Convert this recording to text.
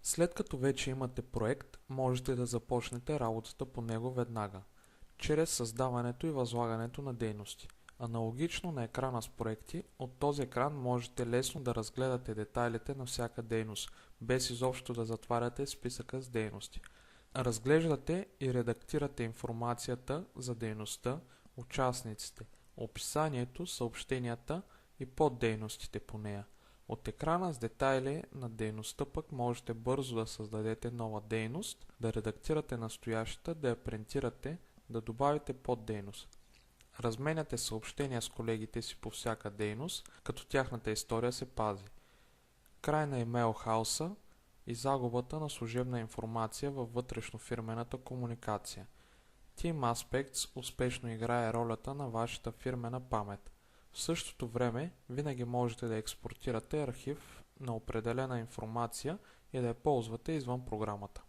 След като вече имате проект, можете да започнете работата по него веднага, чрез създаването и възлагането на дейности. Аналогично на екрана с проекти, от този екран можете лесно да разгледате детайлите на всяка дейност, без изобщо да затваряте списъка с дейности. Разглеждате и редактирате информацията за дейността, участниците, описанието, съобщенията и поддейностите по нея. От екрана с детайли на дейността пък можете бързо да създадете нова дейност, да редактирате настоящата, да я принтирате, да добавите поддейност. Разменяте съобщения с колегите си по всяка дейност, като тяхната история се пази. Край на имейл хауса и загубата на служебна информация във вътрешнофирмената комуникация. Team Aspects успешно играе ролята на вашата фирмена памет. В същото време винаги можете да експортирате архив на определена информация и да я ползвате извън програмата.